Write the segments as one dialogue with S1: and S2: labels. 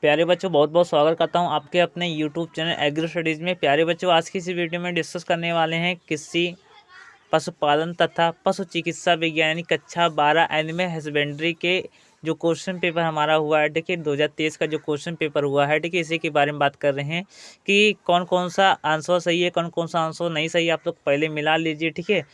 S1: प्यारे बच्चों, बहुत बहुत स्वागत करता हूं आपके अपने यूट्यूब चैनल एग्रो स्टडीज़ में। प्यारे बच्चों, आज की इस वीडियो में डिस्कस करने वाले हैं कृषि पशुपालन तथा पशु चिकित्सा विज्ञान यानी कक्षा 12 एनिमल हस्बेंड्री के जो क्वेश्चन पेपर हमारा हुआ है, देखिए 2023 का जो क्वेश्चन पेपर हुआ है, देखिए इसी के बारे में बात कर रहे हैं कि कौन कौन सा आंसर सही है, कौन कौन सा आंसर नहीं सही है। आप लोग पहले मिला लीजिए, ठीक है।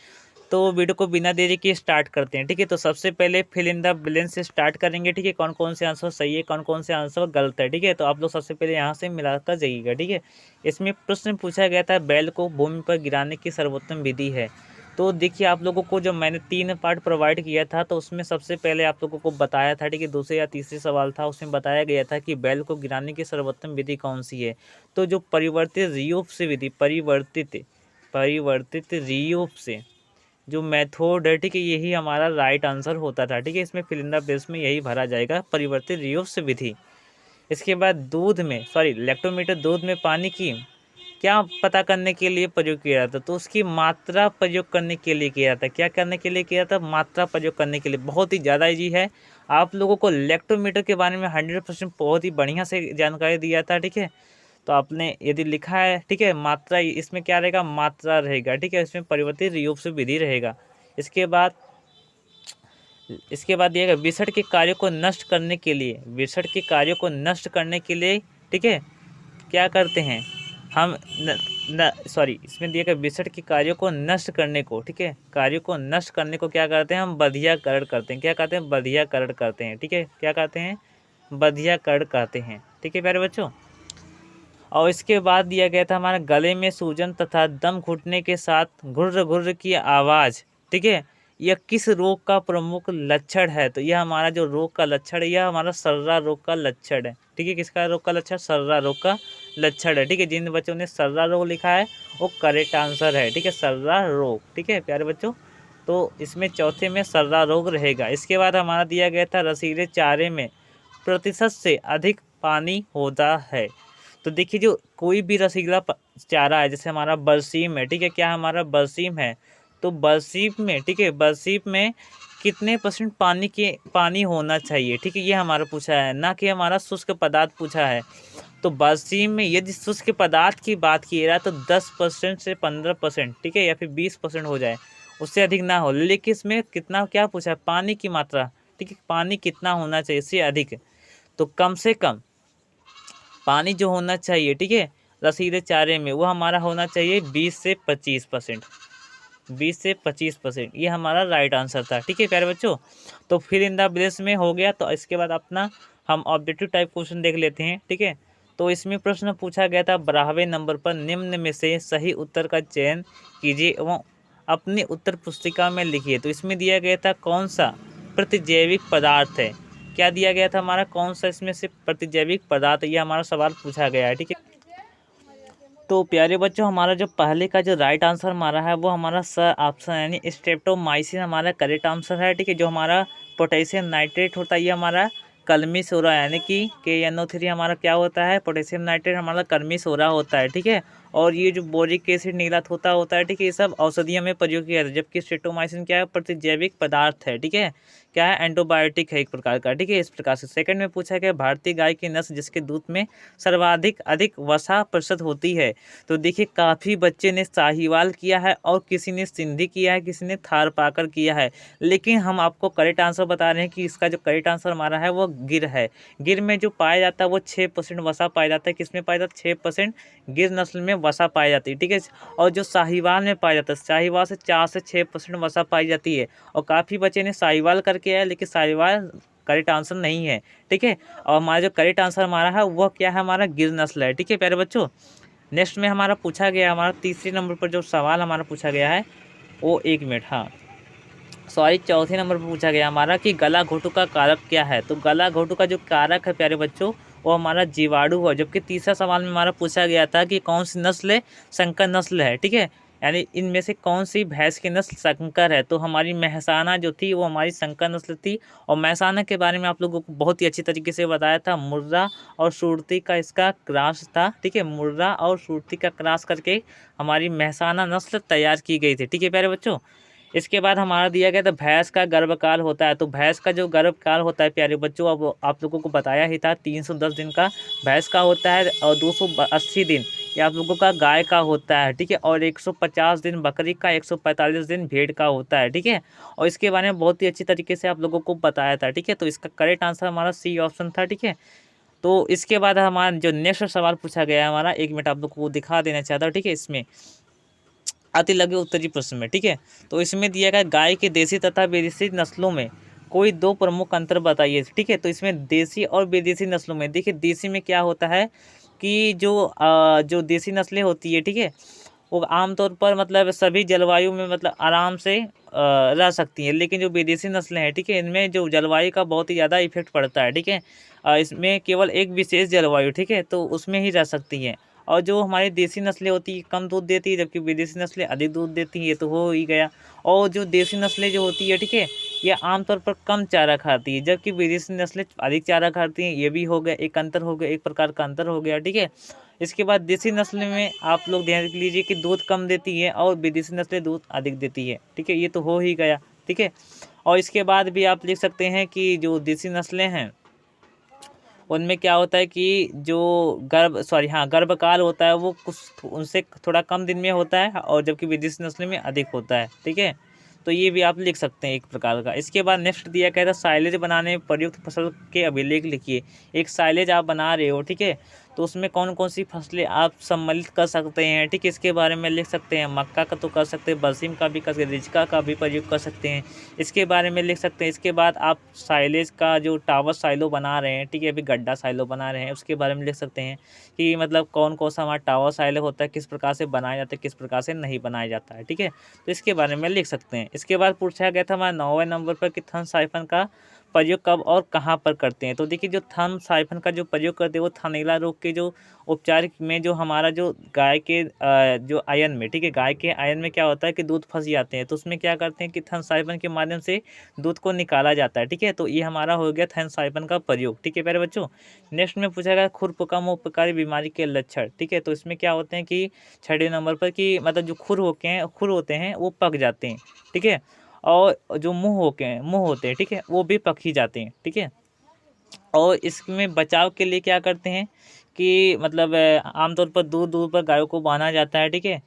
S1: तो वीडियो को बिना देरी के स्टार्ट करते हैं, ठीक है। तो सबसे पहले फिल इन द ब्लैंक्स से स्टार्ट करेंगे, ठीक है। कौन कौन से आंसर सही है, कौन कौन से आंसर गलत है, ठीक है। तो आप लोग सबसे पहले यहाँ से मिलाकर जाइएगा, ठीक है। इसमें प्रश्न पूछा गया था, बैल को भूमि पर गिराने की सर्वोत्तम विधि है। तो देखिए, आप लोगों को जो मैंने 3 पार्ट प्रोवाइड किया था, तो उसमें सबसे पहले आप लोगों को बताया था, ठीक है। दूसरे या तीसरे सवाल था, उसमें बताया गया था कि बैल को गिराने की सर्वोत्तम विधि कौन सी है। तो जो परिवर्तित रियूप से विधि, परिवर्तित रियूप से जो मेथड है, ठीक है, यही हमारा राइट आंसर होता था, ठीक है। इसमें फिल इन द ब्लैंक्स में यही भरा जाएगा, परिवर्तित रियूप्स विधि। इसके बाद लैक्टोमीटर दूध में पानी की क्या पता करने के लिए प्रयोग किया जाता, तो उसकी मात्रा प्रयोग करने के लिए किया जाता। क्या करने के लिए किया जाता? मात्रा प्रयोग करने के लिए। बहुत ही ज़्यादा ईजी है। आप लोगों को लैक्टोमीटर के बारे में 100% बहुत ही बढ़िया से जानकारी दिया था, ठीक है। तो आपने यदि लिखा है, ठीक है, मात्रा, इसमें क्या रहेगा? मात्रा रहेगा, ठीक है। इसमें परिवर्तित रूप से विधि रहेगा। इसके बाद दिया गया विषण के कार्यों को नष्ट करने के लिए, ठीक है, क्या करते हैं हम? इसमें दिया गया विषण के कार्यों को नष्ट करने को, ठीक है, कार्यों को नष्ट करने को क्या करते हैं हम? बधियाकरण करते हैं। क्या कहते हैं? बधियाकरण करते हैं, ठीक है। क्या कहते हैं? बधियाकरण कहते हैं, ठीक है प्यारे बच्चों। और इसके बाद दिया गया था हमारा गले में सूजन तथा दम घुटने के साथ घुर्र घुर्र की आवाज़, ठीक है, यह किस रोग का प्रमुख लक्षण है? तो यह हमारा जो रोग का लक्षण है, यह हमारा सर्रा रोग का लक्षण है, ठीक है। किसका रोग का लक्षण? सर्रा रोग का लक्षण है, ठीक है। जिन बच्चों ने सर्रा रोग लिखा है वो करेक्ट आंसर है, ठीक है, सर्रा रोग, ठीक है प्यारे बच्चों। तो इसमें चौथे में सर्रा रोग रहेगा। इसके बाद हमारा दिया गया था रसीले चारे में प्रतिशत से अधिक पानी होता है। तो देखिए, जो कोई भी रसीला चारा है, जैसे हमारा बरसीम है, ठीक है, क्या हमारा बरसीम है, तो बरसीम में, ठीक है, बरसीम में कितने परसेंट पानी होना चाहिए, ठीक है, ये हमारा पूछा है, ना कि हमारा शुष्क पदार्थ पूछा है। तो बरसीम में यदि शुष्क पदार्थ की बात की जाए तो 10% से 15%, ठीक है, या फिर 20% हो जाए, उससे अधिक ना हो। लेकिन इसमें कितना क्या पूछा है? पानी की मात्रा, ठीक है, पानी कितना होना चाहिए, इससे अधिक। तो कम से कम पानी जो होना चाहिए, ठीक है, रसीले चारे में, वो हमारा होना चाहिए 20 से 25%, 20 से 25%, ये हमारा राइट आंसर था, ठीक है प्यारे बच्चों। तो फिर इन द ब्लैंक्स में हो गया। तो इसके बाद अपना हम ऑब्जेक्टिव टाइप क्वेश्चन देख लेते हैं, ठीक है। तो इसमें प्रश्न पूछा गया था, 12वें नंबर पर निम्न में से सही उत्तर का चयन कीजिए एवं अपनी उत्तर पुस्तिका में लिखिए। तो इसमें दिया गया था कौन सा प्रतिजैविक पदार्थ है? क्या दिया गया था हमारा? कौन सा इसमें से प्रतिजैविक पदार्थ, ये हमारा सवाल पूछा गया है, ठीक है। तो प्यारे बच्चों, हमारा जो पहले का जो राइट आंसर हमारा है वो हमारा स ऑप्शन यानी स्ट्रेप्टोमाइसिन हमारा करेक्ट आंसर है, ठीक है। जो हमारा पोटेशियम नाइट्रेट होता है, ये हमारा कलमी सोरा यानी कि KNO3 हमारा क्या होता है? पोटेशियम नाइट्रेट हमारा कलमी सोरा होता है, ठीक है। और ये जो बोरिक एसिड नीलात होता है, ठीक है, ये सब औषधियों में प्रयोग किया जाता है। जबकि स्ट्रेप्टोमाइसिन क्या है? प्रतिजैविक पदार्थ है, ठीक है, क्या है? एंटीबायोटिक है एक प्रकार का, ठीक है। इस प्रकार से सेकंड में पूछा गया, भारतीय गाय की नस्ल जिसके दूध में सर्वाधिक अधिक वसा प्रतिशत होती है। तो देखिए, काफ़ी बच्चे ने साहीवाल किया है और किसी ने सिंधी किया है, किसी ने थारपाकर किया है, लेकिन हम आपको करेक्ट आंसर बता रहे हैं कि इसका जो करेक्ट आंसर हमारा है वो गिर है। गिर में जो पाया जाता है वो 6% वसा पाया जाता है। किसमें पाया जाता है? 6% गिर नस्ल में वसा पाई जाती है, ठीक है। और जो साहीवाल में पाया जाता है, साहीवाल से 4 से 6% वसा पाई जाती है। और काफ़ी बच्चे ने साहीवाल करके आया, लेकिन साहीवाल करेक्ट आंसर नहीं है, ठीक है। और हमारा जो करेक्ट आंसर हमारा है वह क्या है? हमारा गिर नस्ल है, ठीक है प्यारे बच्चों। नेक्स्ट में हमारा पूछा गया, हमारा तीसरे नंबर पर जो सवाल हमारा पूछा गया है वो 1 मिनट, हाँ सॉरी, चौथे नंबर पर पूछा गया हमारा कि गला घोटू का कारक क्या है? तो गला घोटू का जो कारक है प्यारे बच्चों, वो हमारा जीवाणु है। जबकि तीसरा सवाल में हमारा पूछा गया था कि कौन सी नस्ल है? संकर नस्ल है, ठीक है, यानी इनमें से कौन सी भैंस की नस्ल संकर है? तो हमारी मेहसाना जो थी वो हमारी संकर नस्ल थी। और मेहसाना के बारे में आप लोगों को बहुत ही अच्छी तरीके से बताया था, मुर्रा और सुरती का इसका क्रॉस था, ठीक है, मुर्रा और सुरती का क्रॉस करके हमारी मेहसाना नस्ल तैयार की गई थी, ठीक है प्यारे बच्चों। इसके बाद हमारा दिया गया था भैंस का गर्भकाल होता है। तो भैंस का जो गर्भकाल होता है प्यारे बच्चों, अब आप लोगों को बताया ही था 310 दिन का भैंस का होता है और 280 दिन ये आप लोगों का गाय का होता है, ठीक है। और 150 दिन बकरी का, 145 दिन भेड़ का होता है, ठीक है। और इसके बारे में बहुत ही अच्छी तरीके से आप लोगों को बताया था, ठीक है। तो इसका करेक्ट आंसर हमारा सी ऑप्शन था, ठीक है। तो इसके बाद हमारा जो नेक्स्ट सवाल पूछा गया है हमारा, 1 मिनट आप लोग को दिखा देना चाहता हूँ, ठीक है। इसमें अति लघु उत्तरीय प्रश्न में, ठीक है। तो इसमें दिया गया गाय के देसी तथा विदेशी नस्लों में कोई 2 प्रमुख अंतर बताइए, ठीक है। तो इसमें देसी और विदेशी नस्लों में देखिए, देसी में क्या होता है कि जो देसी नस्लें होती है, ठीक है, वो आमतौर पर मतलब सभी जलवायु में मतलब आराम से रह सकती हैं। लेकिन जो विदेशी नस्लें हैं, ठीक है, इनमें जो जलवायु का बहुत ही ज़्यादा इफेक्ट पड़ता है, ठीक है। इसमें केवल एक विशेष जलवायु, ठीक है, तो उसमें ही रह सकती हैं। और जो हमारी देसी नस्लें होती है कम दूध देती है, जबकि विदेशी नस्लें अधिक दूध देती हैं, ये तो हो ही गया। और जो देसी नस्लें जो होती है, ठीक है, ये आमतौर पर कम चारा खाती है, जबकि विदेशी नस्लें अधिक चारा खाती हैं। ये भी हो गया, एक अंतर हो गया, एक प्रकार का अंतर हो गया, ठीक है। इसके बाद देसी नस्ल में आप लोग ध्यान रख लीजिए कि दूध कम देती है और विदेशी नस्लें दूध अधिक देती है, ठीक है, ये तो हो ही गया, ठीक है। और इसके बाद भी आप लिख सकते हैं कि जो देसी नस्लें हैं उनमें क्या होता है कि जो गर्भकाल होता है वो कुछ उनसे थोड़ा कम दिन में होता है, और जबकि विदेशी नस्ल में अधिक होता है, ठीक है। तो ये भी आप लिख सकते हैं एक प्रकार का। इसके बाद नेक्स्ट दिया गया था साइलेज बनाने में प्रयुक्त फसल के अभिलेख लिखिए। एक साइलेज आप बना रहे हो, ठीक है, तो उसमें कौन कौन सी फसलें आप सम्मिलित कर सकते हैं, ठीक है, इसके बारे में लिख सकते हैं। मक्का का तो कर सकते हैं, बरसीम का भी कर सकते हैं, रिजका का भी प्रयोग कर सकते हैं, इसके बारे में लिख सकते हैं। इसके बाद आप साइलेज का जो टावर साइलो बना रहे हैं, ठीक है, अभी गड्ढा साइलो बना रहे हैं, उसके बारे में लिख सकते हैं कि मतलब कौन कौन सा हमारा टावर साइलो होता है, किस प्रकार से बनाया जाता है, किस प्रकार से नहीं बनाया जाता है, ठीक है। तो इसके बारे में लिख सकते हैं। इसके बाद पूछा गया था हमारा 9वें नंबर पर कि थन साइफन का प्रयोग कब और कहाँ पर करते हैं। तो देखिए, जो थन साइफन का जो प्रयोग करते हैं वो थनैला रोग के जो उपचार में जो हमारा जो गाय के जो आयन में, ठीक है, गाय के आयन में क्या होता है कि दूध फंस जाते हैं, तो उसमें क्या करते हैं कि थन साइफन के माध्यम से दूध को निकाला जाता है, ठीक है। तो ये हमारा हो गया थन साइफन का प्रयोग, ठीक है प्यारे बच्चों। नेक्स्ट में पूछा गया खुरपका मुंहपकारी बीमारी के लक्षण, ठीक है। तो इसमें क्या होते हैं कि 6वें नंबर पर कि मतलब जो खुर होते हैं वो पक जाते हैं, ठीक है। और जो मुंह होते हैं, ठीक है, वो भी पक ही जाते हैं, ठीक है। और इसमें बचाव के लिए क्या करते हैं कि मतलब आमतौर पर दूर दूर पर गायों को बांधा जाता है, ठीक है।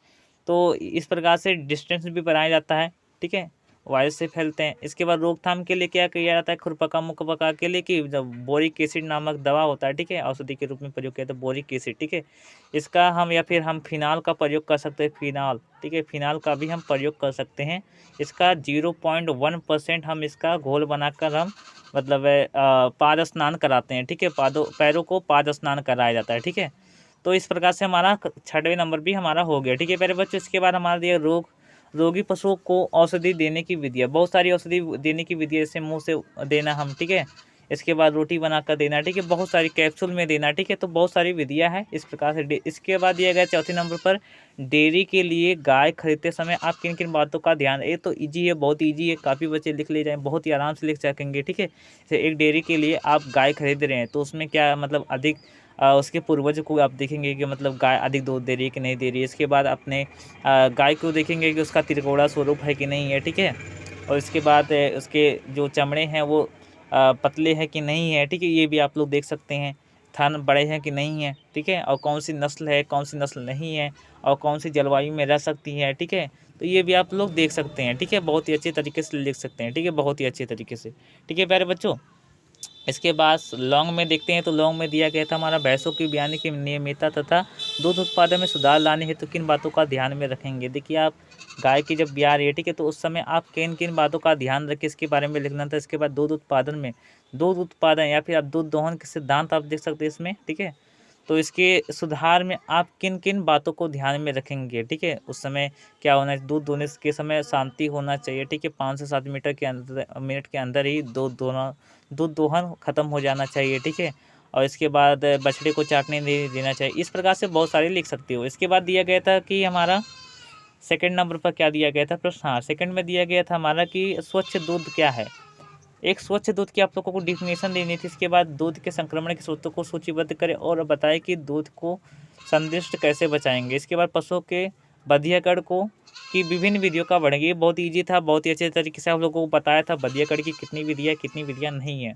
S1: तो इस प्रकार से डिस्टेंस भी बनाया जाता है, ठीक है, वायरस से फैलते हैं। इसके बाद रोकथाम के लिए क्या किया जाता है खुरपका मुंहपका के लिए कि जब बोरिक एसिड नामक दवा होता है, ठीक है, औषधि के रूप में प्रयोग किया जाता है बोरिक एसिड, ठीक है। इसका हम या फिर हम फिनाल का प्रयोग कर सकते हैं, फिनाल, ठीक है, फिनाल का भी हम प्रयोग कर सकते हैं। इसका 0.1% हम इसका घोल बनाकर हम मतलब पाद स्नान कराते हैं, ठीक है, पैरों को पाद स्नान कराया जाता है, ठीक है। तो इस प्रकार से हमारा 6वें नंबर भी हमारा हो गया, ठीक है प्यारे बच्चों। इसके बाद हमारा दिया रोगी पशुओं को औषधि देने की विधियाँ, बहुत सारी औषधि देने की विधियाँ, जैसे मुंह से देना हम, ठीक है, इसके बाद रोटी बनाकर देना, ठीक है, बहुत सारी कैप्सूल में देना, ठीक है। तो बहुत सारी विधियाँ हैं इस प्रकार से। इसके बाद दिया गया 4 नंबर पर डेयरी के लिए गाय खरीदते समय आप किन किन बातों का ध्यान, ये तो ईजी है, बहुत ईजी है, काफ़ी बच्चे लिख ले जाएँ, बहुत ही आराम से लिख सकेंगे, ठीक है। जैसे एक डेयरी के लिए आप गाय खरीद रहे हैं तो उसमें क्या मतलब अधिक उसके पूर्वज को आप देखेंगे कि मतलब गाय अधिक दूध दे रही है कि नहीं दे रही है। इसके बाद अपने गाय को देखेंगे कि उसका त्रिकोणा स्वरूप है कि नहीं है, ठीक है। और इसके बाद उसके जो चमड़े हैं वो पतले हैं कि नहीं है, ठीक है, ये भी आप लोग देख सकते हैं। थन बड़े हैं कि नहीं है, ठीक है, और कौन सी नस्ल है, कौन सी नस्ल नहीं है, और कौन सी जलवायु में रह सकती है, ठीक है। तो ये भी आप लोग देख सकते हैं, ठीक है, बहुत ही अच्छे तरीके से लिख सकते हैं, ठीक है, बहुत ही अच्छे तरीके से, ठीक है प्यारे बच्चों। इसके बाद लॉन्ग में देखते हैं। तो लॉन्ग में दिया गया था हमारा भैंसों की ब्याने की नियमितता तथा दूध उत्पादन में सुधार लाने हेतु किन बातों का ध्यान में रखेंगे। देखिए, आप गाय की जब ब्याह रही है, ठीक है, तो उस समय आप किन किन बातों का ध्यान रखें, इसके बारे में लिखना था। इसके बाद दूध उत्पादन या फिर आप दूध दोहन के सिद्धांत आप देख सकते हैं इसमें, ठीक है। तो इसके सुधार में आप किन किन बातों को ध्यान में रखेंगे, ठीक है। उस समय क्या होना है, दूध दोहने के समय शांति होना चाहिए, ठीक है, 5 से 7 मिनट के अंदर ही दूध दोहन खत्म हो जाना चाहिए, ठीक है। और इसके बाद बछड़े को चाटने नहीं देना चाहिए। इस प्रकार से बहुत सारे लिख सकते हो। इसके बाद दिया गया था कि हमारा 2nd नंबर पर क्या दिया गया था प्रश्न, हाँ 2nd में दिया गया था हमारा कि स्वच्छ दूध क्या है। एक स्वच्छ दूध की आप लोगों को डिफिनेशन देनी थी। इसके बाद दूध के संक्रमण के स्रोतों को सूचीबद्ध करें और बताएं कि दूध को संदिष्ट कैसे बचाएंगे। इसके बाद पशुओं के बधियाकड़ को की विभिन्न विधियों का वर्णन। ये बहुत ईजी था, बहुत ही अच्छे तरीके से आप लोगों को बताया था बधियाकड़ की कितनी विधियाँ कितनी विधियाँ नहीं है।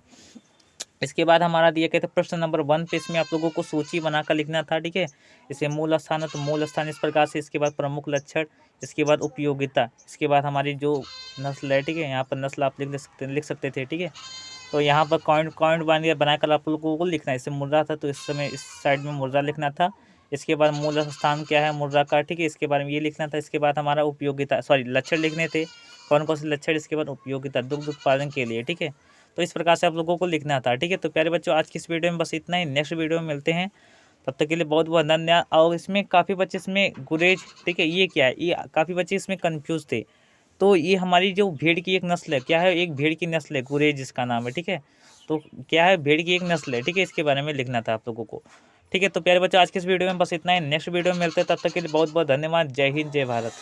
S1: इसके बाद हमारा दिया गया था प्रश्न नंबर 1 पे, इसमें आप लोगों को सूची बनाकर लिखना था, ठीक है। इसे मूल स्थान है तो मूल स्थान इस प्रकार से, इसके बाद प्रमुख लक्षण, इसके बाद उपयोगिता, इसके बाद हमारी जो नस्ल है, ठीक है, यहाँ पर नस्ल आप लिख सकते थे, ठीक है। तो यहाँ पर कॉइंट बनाकर आप लोगों को लिखना है। इससे मुर्रा था तो इस समय इस साइड में मुर्रा लिखना था। इसके बाद मूल स्थान क्या है मुर्रा का, ठीक है, इसके बारे में ये लिखना था। इसके बाद हमारा उपयोगिता लक्षण लिखने थे, कौन कौन से लक्षण, इसके बाद उपयोगिता दुग्ध उत्पादन के लिए, ठीक है। तो इस प्रकार से आप लोगों को लिखना था, ठीक है। तो प्यारे बच्चों, आज की इस वीडियो में बस इतना ही। नेक्स्ट वीडियो में मिलते हैं, तब तक के लिए बहुत बहुत धन्यवाद। और इसमें काफ़ी बच्चे इसमें गुरेज, ठीक है, ये क्या है, ये काफ़ी बच्चे इसमें कंफ्यूज थे। तो ये हमारी जो भेड़ की एक नस्ल है, क्या है, एक भेड़ की नस्ल है, गुरेज इसका नाम है, ठीक है। तो क्या है, भेड़ की एक नस्ल है, ठीक है, इसके बारे में लिखना था आप लोगों को, ठीक है। तो प्यारे बच्चों, आज के इस वीडियो में बस इतना ही। नेक्स्ट वीडियो में मिलते हैं, तब तक के लिए बहुत बहुत धन्यवाद। जय हिंद, जय भारत।